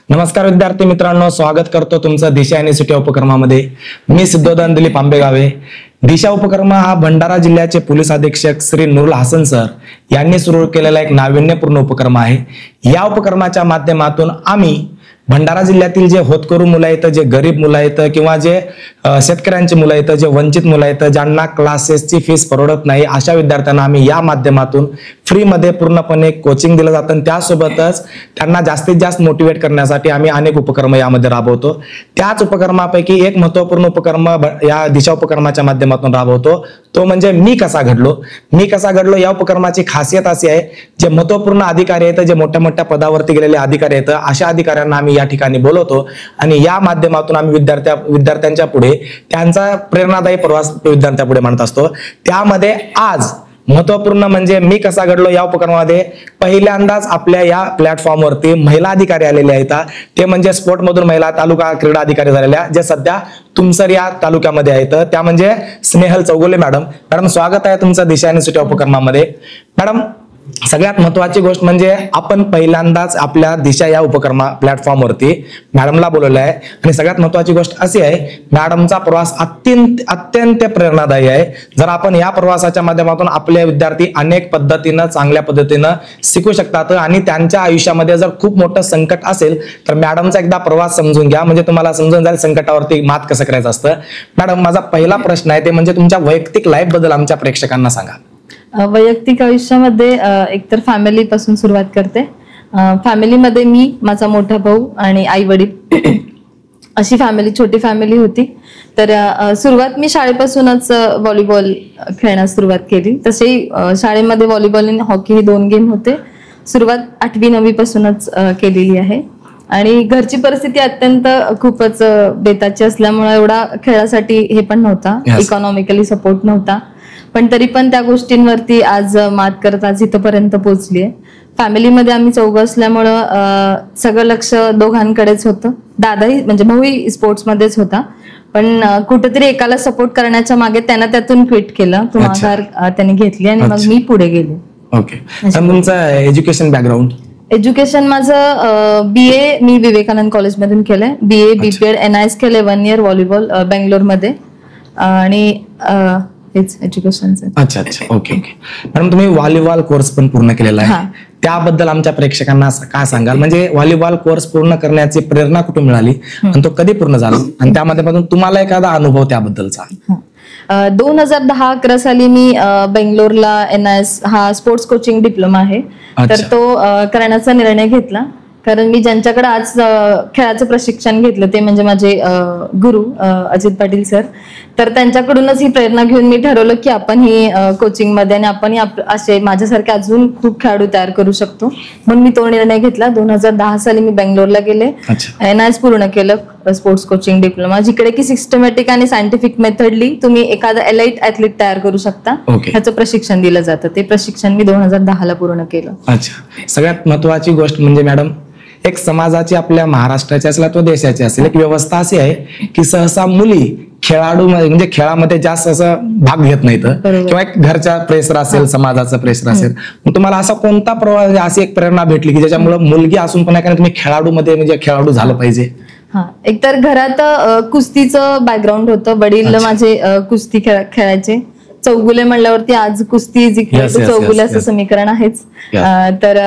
नमस्कार विद्यार्थी मित्रांनो, स्वागत करतो तुमचं दिशा युनिव्हर्सिटी उपक्रमामध्ये। मी सिद्धोदन दिलीप आंबेगावे। दिशा उपक्रम हा भंडारा जिल्ह्याचे पोलीस अधीक्षक श्री नूरुल हसन सर यांनी सुरू केलेला एक नाविन्यपूर्ण उपक्रम आहे। या उपक्रमाच्या माध्यमातून आम्ही भंडारा जिल्ह्यातील जे होतकरू मुलं आहेत, जे गरीब मुलं आहेत किंवा जे शेतकऱ्यांची मुलं आहेत, जे वंचित मुलं आहेत, ज्यांना क्लासेसची फीस परवडत नाही, अशा विद्यार्थ्यांना आम्ही या माध्यमातून फ्री मध्ये पूर्णपणे कोचिंग दिलं जातं आणि त्यासोबतच त्यांना जास्तीत जास्त मोटिवेट करण्यासाठी आम्ही अनेक उपक्रम यामध्ये राबवतो। त्याच उपक्रमापैकी एक महत्त्वपूर्ण उपक्रम या दिशा उपक्रमाच्या माध्यमातून राबवतो, तो म्हणजे मी कसा घडलो। या उपक्रमाची खासियत अशी आहे, जे महत्त्वपूर्ण अधिकारी आहेत, जे मोठ्या मोठ्या पदावरती गेलेले अधिकारी आहेत, अशा अधिकाऱ्यांना आम्ही या ठिकाणी बोलवतो आणि या माध्यमातून आम्ही विद्यार्थ्यांच्या पुढे त्यांचा प्रेरणादायी प्रवास विद्यार्थ्यांपुढे मांडत असतो। त्यामध्ये आज महत्त्वपूर्ण म्हणजे मी कसा घडलो या उपक्रमामध्ये पहिल्यांदाच आपल्या या प्लॅटफॉर्मवरती महिला अधिकारी आलेले आहेत। ते म्हणजे स्पोर्ट मधून महिला तालुका क्रीडा अधिकारी झालेल्या, जे सध्या तुमसर या तालुक्यामध्ये आहेत, त्या म्हणजे स्नेहल चौगुले मॅडम। मॅडम, स्वागत आहे तुमचं दिशा युनिव्हर्सिटी उपक्रमामध्ये। मॅडम, सगळ्यात महत्त्वाची गोष्ट म्हणजे आपण पहिल्यांदाच आपल्या दिशा या उपक्रमा प्लॅटफॉर्मवरती मॅडमला बोलवलं आहे आणि सगळ्यात महत्त्वाची गोष्ट अशी आहे, मॅडमचा प्रवास अत्यंत प्रेरणादायी आहे। जर आपण या प्रवासाच्या माध्यमातून आपले विद्यार्थी अनेक पद्धतीनं चांगल्या पद्धतीनं शिकू शकतात आणि त्यांच्या आयुष्यामध्ये जर खूप मोठं संकट असेल तर मॅडमचा एकदा प्रवास समजून घ्या, म्हणजे तुम्हाला समजून जाईल संकटावरती मात कसं करायचं असतं। मॅडम, माझा पहिला प्रश्न आहे ते म्हणजे तुमच्या वैयक्तिक लाईफ बद्दल आमच्या प्रेक्षकांना सांगा। वैयक्तिक आयुष्यामध्ये एकतर फॅमिली पासून सुरुवात करते। फॅमिलीमध्ये मी, माझा मोठा भाऊ आणि आई वडील अशी फॅमिली, छोटी फॅमिली होती। तर सुरुवात मी शाळेपासूनच व्हॉलीबॉल खेळण्यास सुरुवात केली। तसेही शाळेमध्ये व्हॉलीबॉल आणि हॉकी हे दोन गेम होते। सुरुवात 8वी 9वी पासूनच केलेली आहे आणि घरची परिस्थिती अत्यंत खूपच बेताची असल्यामुळे एवढा खेळासाठी हे पण नव्हता, इकॉनॉमिकली सपोर्ट नव्हता, पण तरी पण त्या गोष्टींवरती आज मात करत आज इथपर्यंत पोहोचली आहे। फॅमिलीमध्ये आम्ही चौघं असल्यामुळं सगळं लक्ष दोघांकडेच होतं। दादाही म्हणजे भाऊही स्पोर्ट्समध्येच होता, पण कुठेतरी एकाला सपोर्ट करण्याच्या मागे त्यानं त्यातून क्विट केलं, तो माघार त्याने घेतली आणि मग मी पुढे गेले। ओके, तुमचं एज्युकेशन बॅकग्राऊंड? एज्युकेशन माझं BA मी विवेकानंद कॉलेजमधून केलंय। BA BPED NIS केलंय 1 year व्हॉलीबॉल बेंगलोरमध्ये आणि एज्युकेशन। अच्छा, ओके। मॅडम, तुम्ही व्हॉलीबॉल कोर्स पण पूर्ण केलेला आहे, त्याबद्दल आमच्या प्रेक्षकांना काय सांगाल? म्हणजे व्हॉलीबॉल कोर्स पूर्ण करण्याची प्रेरणा कुठून मिळाली आणि तो कधी पूर्ण झाला आणि त्यामध्ये तुम्हाला एखादा अनुभव त्याबद्दलचा? 2010-11 साली मी बेंगलोरला NIS हा स्पोर्ट्स कोचिंग डिप्लोमा आहे, तर तो करण्याचा निर्णय घेतला। कारण मी ज्यांच्याकडे आज खेळाचं प्रशिक्षण घेतलं ते म्हणजे माझे गुरु अजित पाटील सर, तर त्यांच्याकडूनच ही प्रेरणा घेऊन मी ठरवलं की आपण ही कोचिंग मध्ये आणि आपण असे माझ्यासारखे अजून खूप खेळाडू तयार करू शकतो, म्हणून मी तो निर्णय घेतला। 2010 साली मी बेंगलोरला गेले, NIS पूर्ण केलं स्पोर्ट्स कोचिंग डिप्लोमा, जिकडे की सिस्टमॅटिक आणि सायंटिफिक मेथडली तुम्ही एखादा एलाइट ऍथलीट तयार करू शकता, ह्याचं प्रशिक्षण दिलं जातं। ते प्रशिक्षण मी 2010 ला पूर्ण केलं। अच्छा, सगळ्यात महत्वाची गोष्ट म्हणजे मॅडम, एक समाजाची आपल्या महाराष्ट्राची असेल तो देशाची असेल एक व्यवस्था अशी आहे की सहसा मुली खेळाडू म्हणजे खेळामध्ये जास्त असं भाग घेत नाहीत किंवा एक घरच्या प्रेशर असेल, समाजाचं प्रेशर असेल, मग तुम्हाला असा कोणता प्रवास अशी एक प्रेरणा भेटली की ज्याच्यामुळे मुलगी असून पण तुम्ही खेळाडू मध्ये म्हणजे खेळाडू झालं पाहिजे? एकतर घरात कुस्तीचं बॅकग्राऊंड होतं, वडील माझे कुस्ती खेळायचे। चौगुले म्हणल्यावरती आज कुस्ती चौगुले असं समीकरण आहेच, तर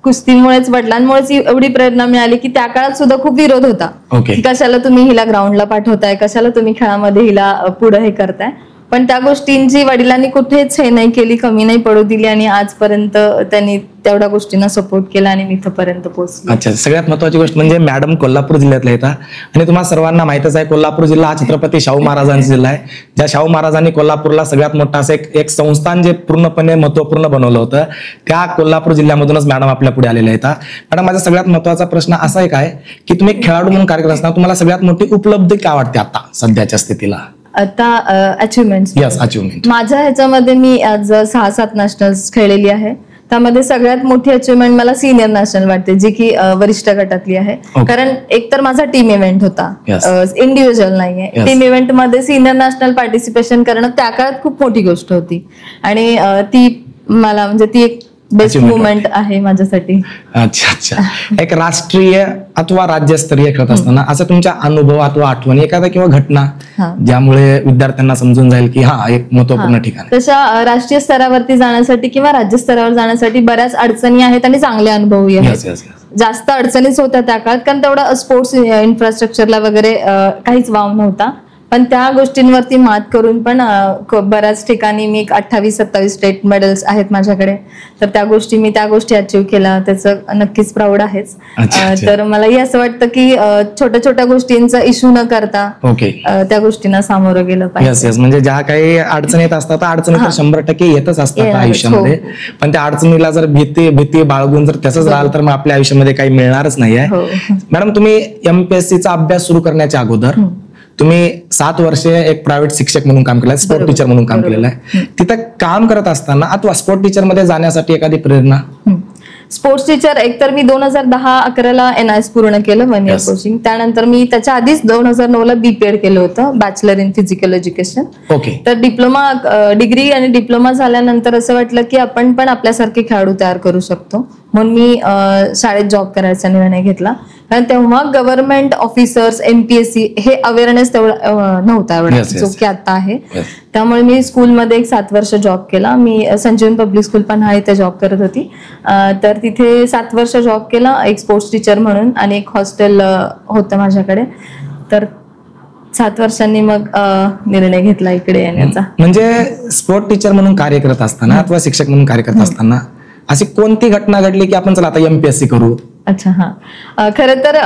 कुस्तीमुळेच वडिलांमुळेच एवढी प्रेरणा मिळाली की त्या काळात सुद्धा खूप विरोध होता की कशाला तुम्ही हिला ग्राउंडला पाठवताय, कशाला तुम्ही खेळामध्ये हिला पुढे हे करताय, पण त्या गोष्टींची वडिलांनी कुठेच हे नाही केली, कमी नाही पडू दिली आणि आजपर्यंत त्यांनी तेवढ्या गोष्टींना सपोर्ट केला आणि मी इथपर्यंत पोहोचले। अच्छा, सगळ्यात महत्वाची गोष्ट म्हणजे मॅडम कोल्हापूर जिल्ह्यातल्या येतात आणि तुम्हाला सर्वांना माहितच आहे कोल्हापूर जिल्हा हा छत्रपती शाहू महाराजांचा जिल्हा आहे, ज्या शाहू महाराजांनी कोल्हापूरला सगळ्यात मोठा असं एक संस्थान जे पूर्णपणे महत्वपूर्ण बनवलं होतं, त्या कोल्हापूर जिल्ह्यामधूनच मॅडम आपल्या पुढे आलेल्या आहेत। मॅडम, माझा सगळ्यात महत्वाचा प्रश्न असा एक आहे की तुम्ही खेळाडू म्हणून कार्य करत असताना तुम्हाला सगळ्यात मोठी उपलब्धी काय वाटते आता सध्याच्या स्थितीला? आता अचिव्हमेंट माझ्या ह्याच्यामध्ये मी आज 6-7 नॅशनल्स खेळलेली आहे, त्यामध्ये सगळ्यात मोठी अचिव्हमेंट मला सिनियर नॅशनल वाटते, जी की वरिष्ठ गटातली आहे। कारण एक तर माझा टीम इव्हेंट होता, इंडिव्हिज्युअल नाहीये। टीम इव्हेंट मध्ये सिनियर नॅशनल पार्टिसिपेशन करणं त्या काळात खूप मोठी गोष्ट होती आणि ती मला म्हणजे ती एक बेस्ट मुवमेंट आहे माझ्यासाठी. अच्छा अच्छा. एक राष्ट्रीय अथवा राज्यस्तरीय खेळत असताना असा तुमच्या अनुभव अथवा आठवणी एखादा किंवा घटना ज्यामुळे विद्यार्थ्यांना समजून जाईल की हा एक महत्वपूर्ण ठिकाण. तशा राष्ट्रीय स्तरावरती जाण्यासाठी किंवा राज्यस्तरावर जाण्यासाठी बऱ्याच अडचणी आहेत आणि चांगले अनुभवही आहेत. जास्त अडचणीच होत्या त्या काळात, कारण तेवढा स्पोर्ट्स इन्फ्रास्ट्रक्चरला वगैरे काहीच वाव नव्हता. पण त्या गोष्टींवरती मात करून पण बऱ्याच ठिकाणी मी 28-27 स्टेट मेडल्स आहेत माझ्याकडे. तर त्या गोष्टी अचीव्ह केल्या, त्याचं नक्कीच प्राऊड आहेच. तर मलाही असं वाटतं की छोट्या छोट्या गोष्टींचा इश्यू न करता त्या गोष्टींना सामोरं गेलं पाहिजे. म्हणजे ज्या काही अडचणी येत असतात अडचणी तर 100% येतच असतात आयुष्यामध्ये, पण त्या अडचणीला जर भीती बाळगून जर तसंच राहिलं तर मग आपल्या आयुष्यामध्ये काही मिळणारच नाहीये. मॅडम, तुम्ही MPSCचा अभ्यास सुरू करण्याच्या अगोदर तुम्ही 7 वर्षे एक प्रायव्हेट शिक्षक म्हणून काम केलं, स्पोर्ट टीचर म्हणून काम केलेलं आहे. तिथं काम करत असताना अथवा स्पोर्ट टीचर मध्ये जाण्यासाठी एखादी प्रेरणा? स्पोर्ट्स टीचर एकतर मी 2010-11ला NIS पूर्ण केलं, 1 इयर कोचिंग. त्यानंतर मी त्याच्या आधीच 2009ला BPED केलं होतं, बॅचलर इन फिजिकल एज्युकेशन. तर डिग्री आणि डिप्लोमा झाल्यानंतर असं वाटलं की आपण पण आपल्यासारखे खेळाडू तयार करू शकतो, म्हणून मी शाळेत जॉब करायचा निर्णय घेतला. कारण तेव्हा गव्हर्नमेंट ऑफिसर्स, MPSC हे अवेअरनेस तेवढा नव्हता एवढा जो की आता आहे. त्यामुळे मी स्कूलमध्ये 7 वर्ष जॉब केला. मी संजीवन पब्लिक स्कूल पन्हाळा इथे जॉब करत होती. तर तिथे 7 वर्ष जॉब केला एक स्पोर्ट्स टीचर म्हणून, आणि एक हॉस्टेल होतं माझ्याकडे. तर 7 वर्षांनी मग निर्णय घेतला इकडे येण्याचा. म्हणजे स्पोर्ट टीचर म्हणून कार्य करत असताना अथवा शिक्षक म्हणून कार्य करत असताना अशी कोणती घटना घडली की आपण चला आता MPSC करू? अच्छा, हा. खरं तर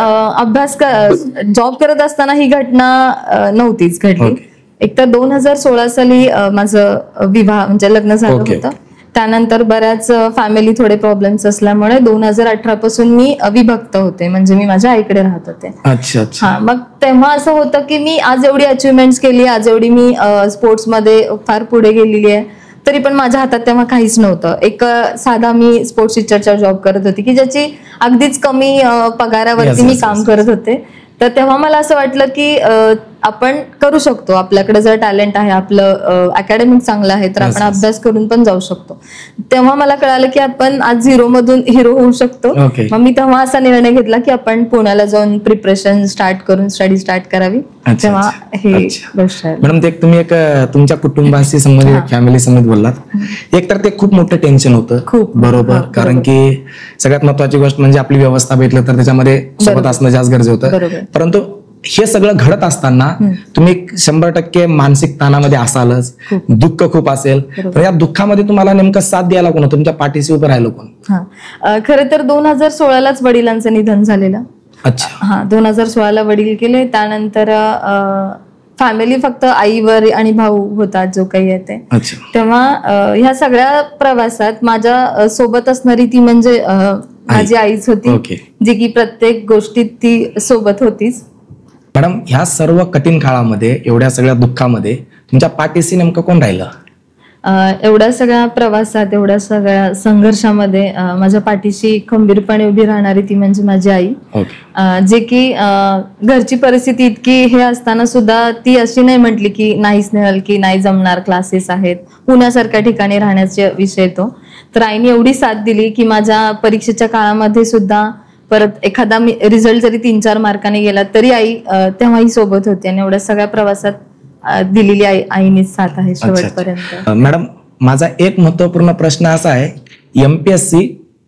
जॉब करत असताना ही घटना नव्हतीच घडली. एकतर 2016 साली माझं विवाह म्हणजे लग्न झालं होतं. त्यानंतर बऱ्याच फॅमिली थोडे प्रॉब्लेम्स असल्यामुळे 2018 पासून मी विभक्त होते, म्हणजे मी माझ्या आईकडे राहत होते. अच्छा. मग तेव्हा असं होतं की मी आज एवढी अचिव्हमेंट्स केली, आज एवढी मी स्पोर्ट्समध्ये फार पुढे गेलेली आहे, तरी पण माझ्या हातात तेव्हा काहीच नव्हतं. एक साधा मी स्पोर्ट्स टीचरचा जॉब करत होती की ज्याची अगदीच कमी पगारावरती मी काम करत होते. तर तेव्हा मला असं वाटलं की आपण करू शकतो, आपल्याकडे जर टॅलेंट आहे, आपलं अकॅडमिक चांगलं आहे, तर आपण अभ्यास करून पण जाऊ शकतो. तेव्हा मला कळालं की आपण आज 0 मधून हिरो होऊ शकतो. मग मी तेव्हा असा निर्णय घेतला की आपण पुण्याला जाऊन प्रिपरेशन स्टडी स्टार्ट करावी. तेव्हा हे गोष्ट आहे. मॅडम, तुम्ही एक तुमच्या कुटुंबाशी संबंधित, फॅमिली संबंधित बोललात. एक तर ते खूप मोठं टेन्शन होतं, खूप बरोबर, कारण की सगळ्यात महत्वाची गोष्ट म्हणजे आपली व्यवस्था भेटली तर त्याच्यामध्ये सोबत असणं जास्त गरजेचं होतं. परंतु हे सगळं घडत असताना तुम्ही 100% मानसिक ताणामध्ये असालच, दुःख खूप असेल. पण या दुःखामध्ये तुम्हाला नेमकं साथ द्यायला कोण, तुमच्या पाठीशी उभं राहिलं कोण? खरं तर 2016लाच वडिलांचं निधन झालेलं. अच्छा. 2016ला वडील गेले. त्यानंतर फॅमिली फक्त आईवर आणि भाऊ होता जो काही येते. तेव्हा ह्या सगळ्या प्रवासात माझ्या सोबत असणारी ती म्हणजे माझी आईच होती, जी की प्रत्येक गोष्टीत ती सोबत होतीच. मॅडम, ह्या सर्व कठीण काळामध्ये, एवढ्या सगळ्या दुःखामध्ये तुमच्या पाठीशी नेमकं कोण राहिलं? एवढ्या सगळ्या प्रवासात, एवढ्या सगळ्या संघर्षामध्ये माझ्या पाठीशी खंबीरपणे उभी राहणारी ती म्हणजे माझी आई, जे की घरची परिस्थिती इतकी हे असताना सुद्धा ती अशी नाही म्हटली की नाही स्नेहल, की नाही जमणार, क्लासेस आहेत, पुण्यासारख्या ठिकाणी राहण्याचे विषय तो. तर आईने एवढी साथ दिली की माझ्या परीक्षेच्या काळामध्ये सुद्धा परत एखादा रिझल्ट जरी 3-4 मार्काने गेला तरी आई तेव्हाही सोबत होती, आणि एवढ्या सगळ्या प्रवासात दिलेली आईनीच साथ आहे शेवटपर्यंत. मॅडम, माझा एक महत्वपूर्ण प्रश्न असा आहे, MPSC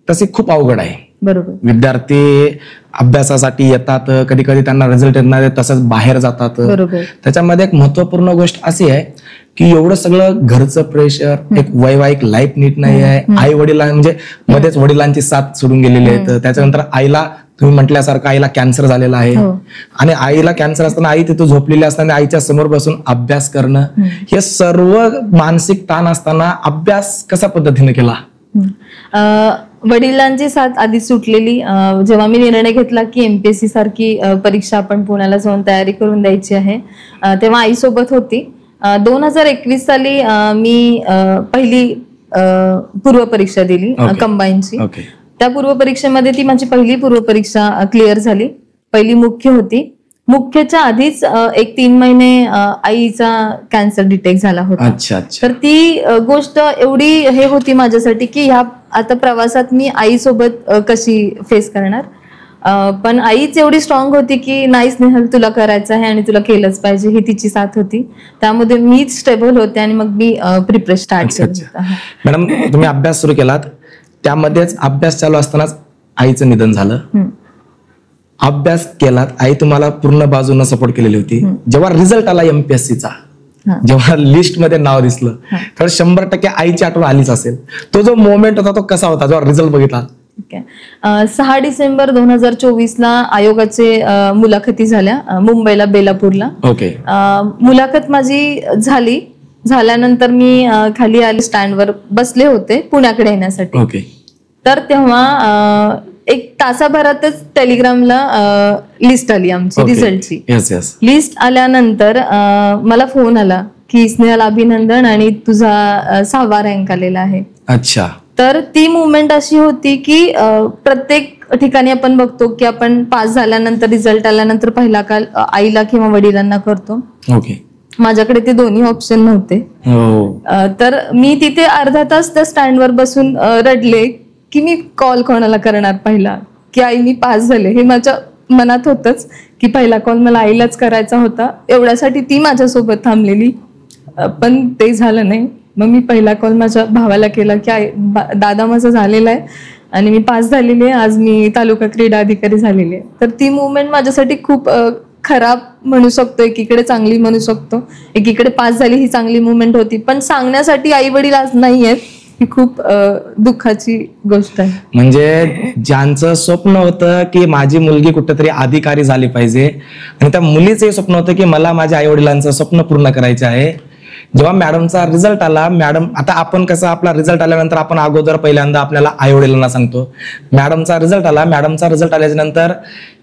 तशी खूप अवघड आहे. बरोबर. विद्यार्थी अभ्यासासाठी येतात, कधी कधी त्यांना रिझल्ट येत नाही, तसंच बाहेर जातात. त्याच्यामध्ये एक महत्वपूर्ण गोष्ट अशी आहे की एवढं सगळं घरचं प्रेशर, एक वैवाहिक लाईफ नीट नाही आहे, आई वडिला म्हणजे मध्येच वडिलांची साथ सोडून गेलेली आहे. त्याच्यानंतर आईला तुम्ही म्हटल्यासारखं आईला कॅन्सर झालेला आहे, आणि आईला कॅन्सर असताना आई तिथे झोपलेली असताना आईच्या समोर बसून अभ्यास करणं, हे सर्व मानसिक ताण असताना अभ्यास कशा पद्धतीने केला? वडिलांची साथ आधी सुटलेली. जेव्हा मी निर्णय घेतला की MPSC सारखी परीक्षा आपण पुण्याला जाऊन तयारी करून द्यायची आहे, तेव्हा आई सोबत होती. 2021 साली मी पहिली पूर्वपरीक्षा दिली कंबाईनची. त्या पूर्वपरीक्षेमध्ये ती माझी पहिली पूर्वपरीक्षा क्लिअर झाली. पहिली मुख्य होती. मुख्यच्या आधीच 1-3 महिने आईचा कॅन्सर डिटेक्ट झाला होता. तर ती गोष्ट एवढी हे होती माझ्यासाठी की ह्या आता प्रवासात मी आईसोबत कशी फेस करणार, पण आईच एवढी स्ट्रॉंग होती की नाही स्नेहल तुला करायचं आहे आणि तुला केलंच पाहिजे, ही तिची साथ होती. त्यामध्ये मीच स्टेबल होते आणि मग मी प्रिपरेशन स्टार्ट केलं. मॅडम तुम्ही अभ्यास सुरू केलात, त्यामध्येच अभ्यास चालू असतानाच आईचं निधन झालं. अभ्यास केलात, आई तुम्हाला पूर्ण बाजूने सपोर्ट केलेली होती. जेव्हा रिझल्ट आला MPSCचा, जेव्हा लिस्ट मध्ये नाव दिसलं तर 100% आईची आठवण आलीच असेल. तो जो मोमेंट होता तो कसा होता जेव्हा रिझल्ट बघितला? 6 डिसेंबर 2024 ला आयोगाचे मुलाखती झाल्या मुंबईला बेलापूरला. ओके. मुलाखत माझी झाल्यानंतर मी खाली आले, स्टँडवर बसले होते पुण्याकडे येण्यासाठी. ओके. तर तेव्हा एक तासाभरातच टेलिग्रामला लिस्ट आली आमची रिझल्टची. लिस्ट आल्यानंतर मला फोन आला की स्नेहल अभिनंदन आणि तुझा 6वा रँक आलेला आहे. अच्छा. तर ती मुवमेंट अशी होती की प्रत्येक ठिकाणी आपण बघतो की आपण पास झाल्यानंतर रिझल्ट आल्यानंतर पहिला कॉल आईला किंवा वडिलांना करतो. ओके. माझ्याकडे ते दोन्ही ऑप्शन नव्हते. तर मी तिथे अर्धा तास त्या स्टँडवर बसून रडले की मी कॉल कोणाला करणार पहिला, की आई मी पास झाले. हे माझ्या मनात होतच की पहिला कॉल मला आईलाच करायचा होता. एवढ्यासाठी ती माझ्यासोबत थांबलेली, पण ते झालं नाही. मग मी पहिला कॉल माझ्या भावाला केला की दादा माझं झालेला आहे आणि मी पास झालेली आहे, आज मी तालुका क्रीडा अधिकारी झालेली आहे. तर ती मुवमेंट माझ्यासाठी खूप खराब म्हणू शकतो, एकीकडे चांगली म्हणू शकतो. एकीकडे पास झाली ही चांगली मुवमेंट होती, पण सांगण्यासाठी आई वडील आज नाही आहेत, ही खूप दुःखाची गोष्ट आहे. म्हणजे ज्यांचं स्वप्न होतं की माझी मुलगी कुठेतरी अधिकारी झाली पाहिजे आणि त्या मुलीचं स्वप्न होतं की मला माझ्या आई वडिलांचं स्वप्न पूर्ण करायचं आहे. जेव्हा मॅडमचा रिझल्ट आला, मॅडम आता आपण कसं आपला रिझल्ट आल्यानंतर आपण अगोदर पहिल्यांदा आपल्याला आई वडिलांना सांगतो. मॅडमचा रिझल्ट आल्याच्या नंतर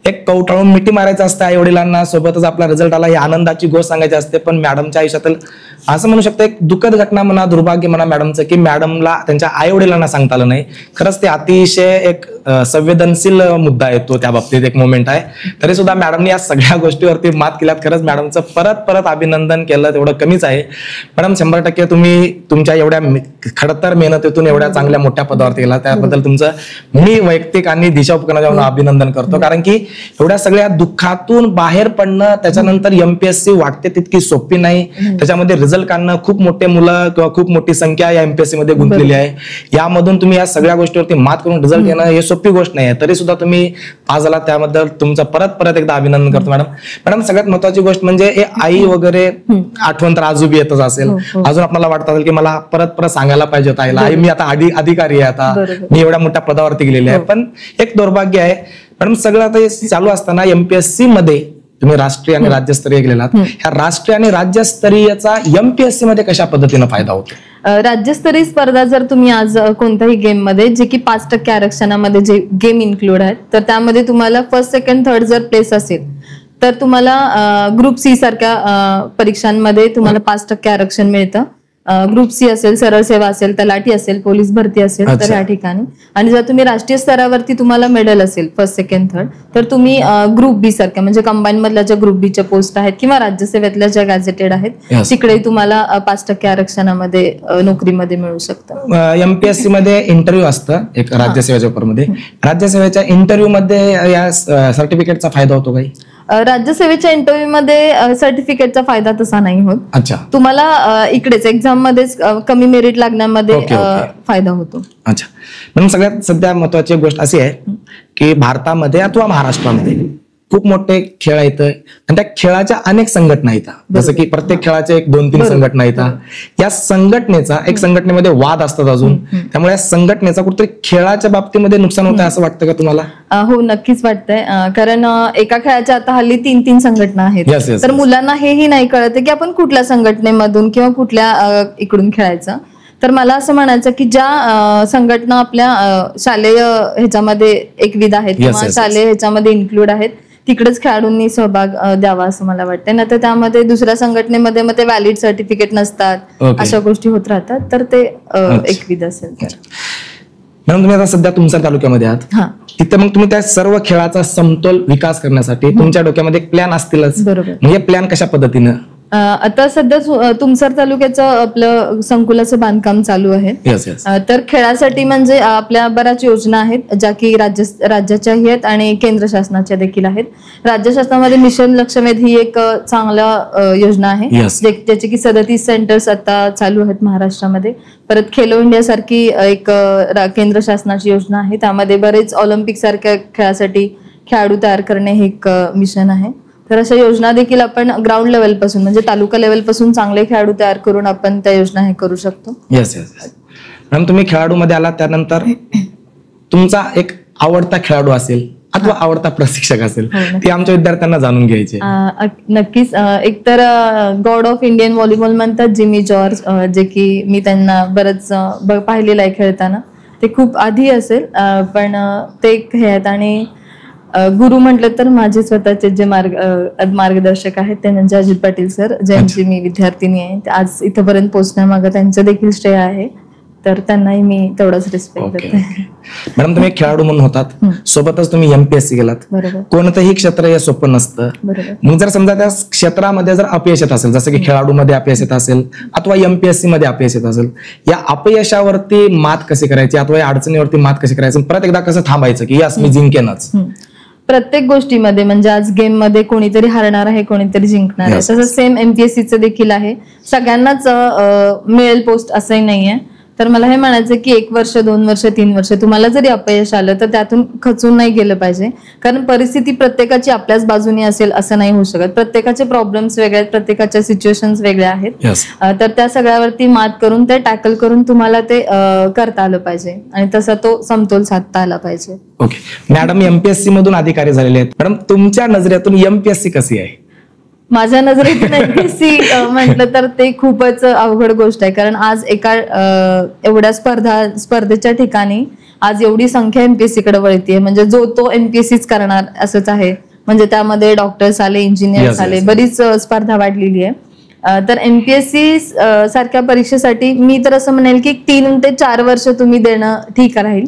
एक कवटाळून मिठी मारायचं असतं आई वडिलांना, सोबतच आपला रिझल्ट आला ही आनंदाची गोष्ट सांगायची असते. पण मॅडमच्या आयुष्यातील असं म्हणू शकतो एक दुःखद घटना म्हणा, दुर्भाग्य म्हणा मॅडमचं, की मॅडमला त्यांच्या आई वडिलांना सांगता आलं नाही. खरंच ते अतिशय एक संवेदनशील मुद्दा आहे तो, त्या बाबतीत एक मोमेंट आहे. तरी सुद्धा मॅडमने या सगळ्या गोष्टीवरती मात केल्यात. खरंच मॅडमचं परत अभिनंदन केलं तेवढं कमीच आहे. मॅडम 100% तुम्ही तुमच्या एवढ्या खडतर मेहनतीतून एवढ्या चांगल्या मोठ्या पदावरती गेला, त्याबद्दल तुमचं मी वैयक्तिक आणि दिशा उपकरणाच्या अभिनंदन करतो. कारण की एवढ्या सगळ्या दुःखातून बाहेर पडणं, त्याच्यानंतर MPSC वाटते तितकी सोपी नाही. त्याच्यामध्ये रिझल्ट काढणं, खूप मोठे मुलं किंवा खूप मोठी संख्या या MPSC मध्ये गुंतलेली आहे. यामधून तुम्ही या सगळ्या गोष्टीवरती मात करून रिझल्ट येणं हे सोपी गोष्ट नाही आहे. तरी सुद्धा तुम्ही पास झाला, त्याबद्दल तुमचं परत एकदा अभिनंदन करतो मॅडम. सगळ्यात महत्वाची गोष्ट म्हणजे हे आई वगैरे आठवण तर अजून येतच असेल, अजून आपल्याला वाटत असेल की मला परत सांगायला पाहिजे होतं आईला, आई मी आता अधिकारी आहे, आता मी एवढ्या मोठ्या पदावरती गेलेले आहे. पण एक दुर्भाग्य आहे मॅडम, सगळं आता चालू असताना MPSC मध्ये तुम्ही राष्ट्रीय आणि राज्यस्तरीय गेलेलात. ह्या राष्ट्रीय आणि राज्यस्तरीयचा MPSC मध्ये कशा पद्धतीने फायदा होतो? राज्यस्तरीय स्पर्धा जर तुम्ही आज कोणत्याही गेम मध्ये, जे की 5% आरक्षणामध्ये जे गेम इन्क्लूड आहेत, तर त्यामध्ये तुम्हाला फर्स्ट सेकंड थर्ड जर प्लेस असेल तर तुम्हाला ग्रुप C सारख्या परीक्षांमध्ये तुम्हाला 5% आरक्षण मिळतं. ग्रुप C असेल, सरळ सेवा असेल, तलाठी असेल, पोलीस भरती असेल तर या ठिकाणी. आणि जर तुम्ही राष्ट्रीय स्तरावरती तुम्हाला मेडल असेल फर्स्ट सेकंड थर्ड, तर तुम्ही ग्रुप B सारख्या म्हणजे कंबाईन मधल्या ज्या ग्रुप B च्या पोस्ट आहेत किंवा राज्यसेवेतल्या ज्या गॅझेटेड आहेत तिकडे तुम्हाला 5% आरक्षणामध्ये नोकरीमध्ये मिळू शकतं. MPSC मध्ये इंटरव्ह्यू असतं एक राज्यसेवेच्या पेपरमध्ये. राज्यसेवेच्या इंटरव्ह्यू मध्ये या सर्टिफिकेटचा फायदा होतो काही? राज्यसेवेच्या इंटरव्ह्यू मध्ये सर्टिफिकेटचा फायदा तसा नाही होत. अच्छा. तुम्हाला इकडेच एक्झाम मध्येच कमी मेरिट लागण्यामध्ये फायदा होतो. अच्छा. म्हणून सगळ्यात सध्या महत्वाची गोष्ट अशी आहे की भारतामध्ये अथवा महाराष्ट्रामध्ये खूप मोठे खेळ आहेत आणि त्या खेळाच्या अनेक संघटना आहेत. जसं की प्रत्येक खेळाच्या 1-2-3 संघटना आहेत. या संघटनेमध्ये वाद असतात अजून, त्यामुळे या संघटनेचा कुठेतरी खेळाच्या बाबतीमध्ये नुकसान होत आहे असं वाटतं का तुम्हाला? हो, नक्कीच वाटतंय. कारण एका खेळाच्या आता हल्ली 3-3 संघटना आहेत. तर मुलांना हेही नाही कळत की आपण कुठल्या संघटनेमधून किंवा कुठल्या इकडून खेळायचं. तर मला असं म्हणायचं की ज्या संघटना आपल्या शालेय ह्याच्यामध्ये एकविध आहेत किंवा शालेय ह्याच्यामध्ये इन्क्लूड आहेत, तिकडेच खेळाडूंनी सहभाग द्यावा असं मला वाटतं. ना तर त्यामध्ये दुसऱ्या संघटनेमध्ये मग ते व्हॅलिड सर्टिफिकेट नसतात, अशा गोष्टी होत राहतात. तर ते एकविध असेल तर. मॅडम तुम्ही आता सध्या तुमच्या तालुक्यामध्ये आहात, तिथे मग तुम्ही त्या सर्व खेळाचा समतोल विकास करण्यासाठी तुमच्या डोक्यामध्ये प्लॅन असतीलच. बरोबर. म्हणजे प्लॅन कशा पद्धतीनं आता सध्या तुमसर तालुक्याचं आपलं संकुलाचं बांधकाम चालू आहे. तर खेळासाठी म्हणजे आपल्या बऱ्याच योजना आहेत ज्या की राज्याच्याही आहेत आणि केंद्र शासनाच्या देखील आहेत. राज्य शासनामध्ये मिशन लक्षवेध ही एक चांगला योजना आहे ज्याची की 37 सेंटर्स आता चालू आहेत महाराष्ट्रामध्ये. परत खेलो इंडिया सारखी एक केंद्र शासनाची योजना आहे, त्यामध्ये बरेच ऑलिम्पिक सारख्या खेळासाठी खेळाडू तयार करणे हे एक मिशन आहे. तर अशा योजना देखील आपण ग्राउंड लेवल पासून म्हणजे तालुका लेवल पासून चांगले खेळाडू तयार करून आपण त्या योजना हे करू शकतो. येस मॅडम, तुम्ही खेळाडू मध्ये आलात त्यानंतर तुमचा एक आवडता खेळाडू असेल अथवा आवडता प्रशिक्षक असेल ते आमच्या विद्यार्थ्यांना जाणून घ्यायचे. नक्कीच. एक तर गॉड ऑफ इंडियन व्हॉलीबॉल म्हणतात जिमी जॉर्ज, जे की मी त्यांना बरंच पाहिलेलं आहे खेळताना. ते खूप आधी असेल पण ते एक हे आहेत. आणि गुरु म्हटलं तर माझे स्वतःचे जे मार्गदर्शक आहेत ते म्हणजे अजित पाटील सर, ज्यांची मी विद्यार्थिनी आहे. आज इथपर्यंत पोहोचण्यामागं त्यांचं देखील श्रेय आहे, तर त्यांनाही मी तेवढाच रिस्पेक्ट देते. मॅडम, तुम्ही खेळाडू म्हणून होतात, सोबतच तुम्ही MPSC गेलात. कोणतंही क्षेत्र हे सोपं नसतं. मग जर समजा त्या क्षेत्रामध्ये जर अपयश येत असेल, जसं की खेळाडू मध्ये अपयश येत असेल अथवा MPSC मध्ये अपयश येत असेल, या अपयशावरती मात कशी करायची अथवा या अडचणीवरती मात कशी करायची, परत एकदा कसं थांबायचं की यस मी जिंकेनच. प्रत्येक गोष्टीमध्ये म्हणजे आज गेम मध्ये कोणीतरी हारणार आहे, कोणीतरी जिंकणार आहे. तसं सेम MPSCचं देखील आहे. सगळ्यांनाच मिळेल पोस्ट असंही नाहीये. तर मला हे म्हणायचं की 1 वर्ष 2 वर्ष 3 वर्ष तुम्हाला जरी अपयश आलं तर त्यातून खचून नाही गेलं पाहिजे, कारण परिस्थिती प्रत्येकाची आपल्याच बाजूने असेल असं नाही होऊ शकत. प्रत्येकाचे प्रॉब्लेम्स वेगळे आहेत, प्रत्येकाच्या सिच्युएशन्स वेगळ्या आहेत. तर त्या सगळ्यावरती मात करून ते टॅकल करून तुम्हाला ते करता आलं पाहिजे आणि तसा तो समतोल साधता आला पाहिजे. ओके मॅडम, MPSC मधून अधिकारी झालेले आहेत. मॅडम, तुमच्या नजरेतून MPSC कशी आहे? माझ्या नजरेतून MPSC म्हटलं तर ते खूपच अवघड गोष्ट आहे, कारण आज एका एवढ्या स्पर्धेच्या ठिकाणी आज एवढी संख्या MPSC कडे वळतीये. म्हणजे जो तो MPSCच करणार असंच आहे. म्हणजे त्यामध्ये डॉक्टर्स आले, इंजिनियर्स आले, बरीच स्पर्धा वाढलेली आहे. तर MPSC सारख्या परीक्षेसाठी मी तर असं म्हणेल की 3 ते 4 वर्ष तुम्ही देणं ठीक राहील.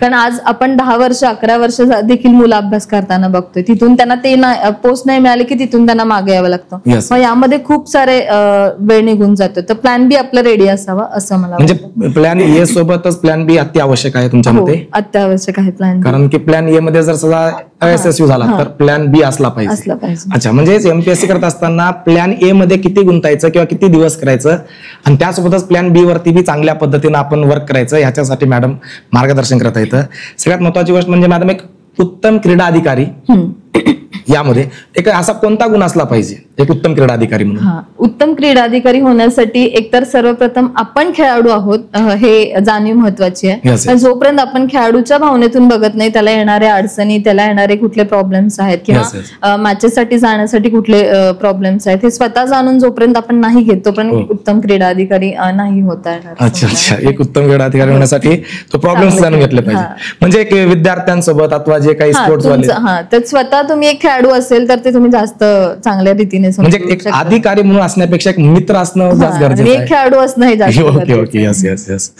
कारण आज आपण 10 वर्ष 11 वर्ष देखील मुलं अभ्यास करताना बघतोय. तिथून त्यांना ते पोस्ट नाही मिळाले की तिथून त्यांना मागे यावं लागतं. मग यामध्ये खूप सारे वेळ निघून जातो. तर प्लॅन बी आपलं रेडी असावा असं मला म्हणजे प्लॅन ए सोबतच प्लॅन बी अत्यावश्यक आहे तुमच्या मते? अत्यावश्यक आहे प्लॅन, कारण की प्लॅन ए मध्ये जर सगळा अयशस्वी झाला तर प्लॅन बी असला पाहिजे. अच्छा, म्हणजे MPSC करत असताना प्लॅन ए मध्ये किती गुंतायचं किंवा किती दिवस करायचं आणि त्यासोबतच प्लॅन बी वरती बी चांगल्या पद्धतीने आपण वर्क करायचं, ह्याच्यासाठी मॅडम मार्गदर्शन करता येतं. सगळ्यात महत्वाची गोष्ट म्हणजे मॅडम एक उत्तम क्रीडा अधिकारी यामध्ये एक असा कोणता गुण असला पाहिजे एक उत्तम क्रीडा अधिकारी म्हणून? उत्तम क्रीडा अधिकारी होण्यासाठी एकतर सर्वप्रथम आपण खेळाडू आहोत हे जाणीव महत्वाची आहे. जोपर्यंत आपण खेळाडूच्या भावनेतून बघत नाही, त्याला येणाऱ्या अडचणी, त्याला येणारे कुठले प्रॉब्लेम्स आहेत किंवा मॅचेससाठी जाण्यासाठी कुठले प्रॉब्लेम्स आहेत हे स्वतः जाणून जोपर्यंत आपण नाही घेत तोपर्यंत उत्तम क्रीडा अधिकारी नाही होता येणार. अच्छा, एक उत्तम क्रीडा अधिकारी होण्यासाठी तो प्रॉब्लेम्स जाणून घेतले पाहिजे. म्हणजे एक विद्यार्थ्यांसोबत अथवा जे काही स्पोर्ट्स वाले तर स्वतः तुम्ही एक खेळाडू असेल तर ते तुम्ही जास्त चांगल्या रीतीने म्हणजे एक अधिकारी म्हणून असण्यापेक्षा एक मित्र असणं जास्त गरजेचं आहे. खेळाडू असणं हे जास्त. Okay yes.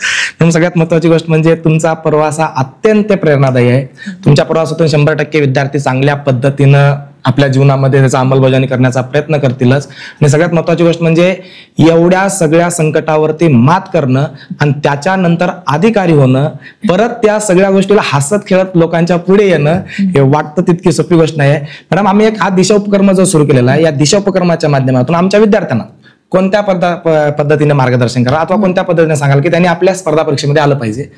सगळ्यात महत्वाची गोष्ट म्हणजे तुमचा प्रवास हा अत्यंत प्रेरणादायी आहे. तुमच्या प्रवासातून 100% विद्यार्थी चांगल्या पद्धतीनं आपल्या जीवनामध्ये त्याचा अंमलबजावणी करण्याचा प्रयत्न करतीलच. आणि सगळ्यात महत्वाची गोष्ट म्हणजे एवढ्या सगळ्या संकटावरती मात करणं आणि त्याच्यानंतर अधिकारी होणं, परत त्या सगळ्या गोष्टीला हसत खेळत लोकांच्या पुढे येणं, हे वाटतं तितकी सोपी गोष्ट नाही आहे. मॅडम, आम्ही एक हा दिशा उपक्रम जो सुरू केलेला आहे, या दिशा उपक्रमाच्या माध्यमातून आमच्या विद्यार्थ्यांना कोणत्या पद्धतीने मार्गदर्शन करा अथवा कोणत्या पद्धतीने सांगाल की त्यांनी आपल्या स्पर्धा परीक्षेमध्ये आलं पाहिजे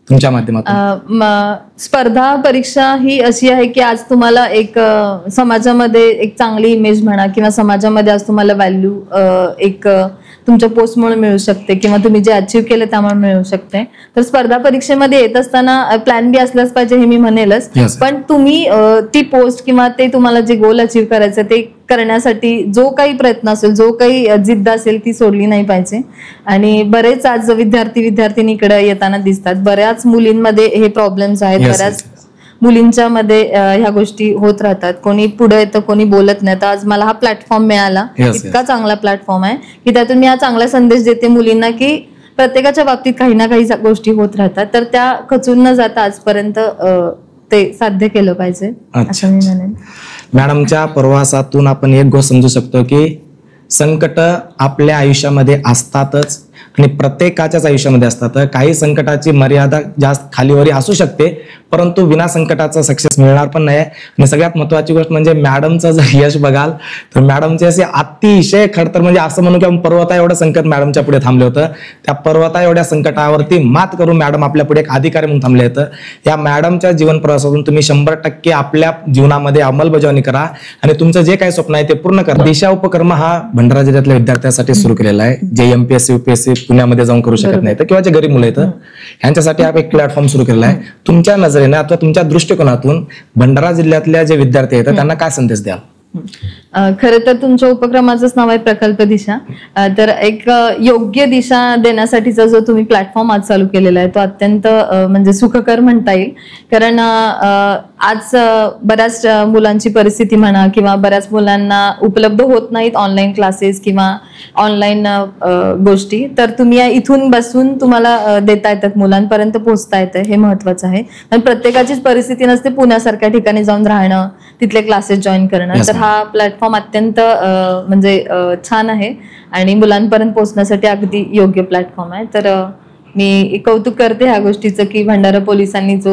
तुमच्या माध्यमातून? स्पर्धा परीक्षा ही अशी आहे की आज तुम्हाला एक समाजामध्ये एक चांगली इमेज म्हणा किंवा समाजामध्ये आज तुम्हाला व्हॅल्यू एक तुमच्या पोस्टमुळे मिळू शकते किंवा तुम्ही जे अचीव्ह केलं त्यामुळे मिळू शकते. तर स्पर्धा परीक्षेमध्ये येत असताना प्लॅन बी असलाच पाहिजे हे मी म्हणेलच. पण तुम्ही ती पोस्ट किंवा ते तुम्हाला जे गोल अचीव्ह करायचं ते करण्यासाठी जो काही प्रयत्न असेल, जो काही जिद्द असेल ती सोडली नाही पाहिजे. आणि बरेच आज विद्यार्थिनीकडे येताना दिसतात, बऱ्याच मुलींमध्ये हे प्रॉब्लेम्स आहेत, बऱ्याच मुलींच्या मध्ये ह्या गोष्टी होत राहतात. कोणी पुढे येतं, कोणी बोलत नाही. तर आज मला हा प्लॅटफॉर्म मिळाला, इतका चांगला प्लॅटफॉर्म आहे की त्यातून मी हा चांगला संदेश देते मुलींना की प्रत्येकाच्या बाबतीत काही ना काही गोष्टी होत राहतात, तर त्या खचून न जाता आजपर्यंत ते साध्य केलं पाहिजे असं मी म्हणेन. मॅडमच्या प्रवासातून आपण एक गोष्ट समजू शकतो की संकट आपल्या आयुष्यामध्ये असतातच आणि प्रत्येकाच्याच आयुष्यामध्ये असतात. काही संकटाची मर्यादा जास्त खालीवरी असू शकते, परंतु विना संकटाचं सक्सेस मिळणार पण नाही. आणि सगळ्यात महत्वाची गोष्ट म्हणजे मॅडमचं जर यश बघाल तर मॅडमचे असे अतिशय खडतर, म्हणजे असं म्हणू की पर्वता एवढं संकट मॅडमच्या पुढे थांबले होतं. त्या पर्वता एवढ्या संकटावरती मात करून मॅडम आपल्या पुढे एक अधिकारी म्हणून थांबले होतं. या मॅडमच्या जीवन प्रवासातून तुम्ही 100% आपल्या जीवनामध्ये अंमलबजावणी करा आणि तुमचं जे काही स्वप्न आहे ते पूर्ण करा. दिशा उपक्रम हा भंडारा जिल्ह्यातल्या विद्यार्थ्यांसाठी सुरू केलेला आहे, जे एमपीएससी UPSC पुण्यामध्ये जाऊन करू शकत नाही किंवा जे गरीब मुलं आहेत यांच्यासाठी हा एक प्लॅटफॉर्म सुरू केलेला आहे. तुमच्या नजरेने अथवा तुमच्या दृष्टिकोनातून भंडारा जिल्ह्यातल्या जे विद्यार्थी आहेत त्यांना काय संदेश द्याल? खरं तर तुमच्या उपक्रमाचंच नाव आहे प्रकल्प दिशा. तर एक योग्य दिशा देण्यासाठीचा जो तुम्ही प्लॅटफॉर्म आज चालू केलेला आहे तो अत्यंत म्हणजे सुखकर म्हणता येईल. कारण आज बऱ्याच मुलांची परिस्थिती म्हणा किंवा बऱ्याच मुलांना उपलब्ध होत नाहीत ऑनलाईन क्लासेस किंवा ऑनलाईन गोष्टी, तर तुम्ही इथून बसून तुम्हाला देता येतात, मुलांपर्यंत पोहोचता येतं, हे महत्वाचं आहे. पण प्रत्येकाचीच परिस्थिती नसते पुण्यासारख्या ठिकाणी जाऊन राहणं, तिथले क्लासेस जॉईन करणं. तर हा प्लॅटफॉर्म अत्यंत म्हणजे छान आहे आणि मुलांपर्यंत पोहोचण्यासाठी अगदी योग्य प्लॅटफॉर्म आहे. तर मी कौतुक करते ह्या गोष्टीचं की भंडारा पोलिसांनी जो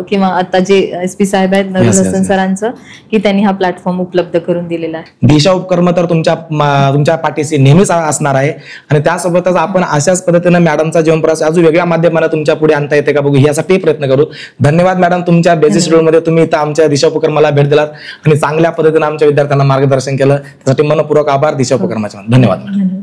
किंवा आता जे SP साहेब आहेत नूरुल हसन सरांचं, की त्यांनी हा प्लॅटफॉर्म उपलब्ध करून दिलेला आहे. दिशा उपक्रम तर तुमच्या पाठीशी नेहमीच असणार आहे आणि त्यासोबतच आपण अशाच पद्धतीने मॅडमचा जीवन प्रवास अजून वेगळ्या माध्यमाला तुमच्या पुढे आणता येते का बघू, यासाठी प्रयत्न करू. धन्यवाद मॅडम, तुमच्या बिझी शेड्यूलमध्ये तुम्ही इथं आमच्या दिशा उपक्रमाला भेट दिलात आणि चांगल्या पद्धतीने आमच्या विद्यार्थ्यांना मार्गदर्शन केलं, त्यासाठी मनपूर्वक आभार दिशा उपक्रमाचे. धन्यवाद.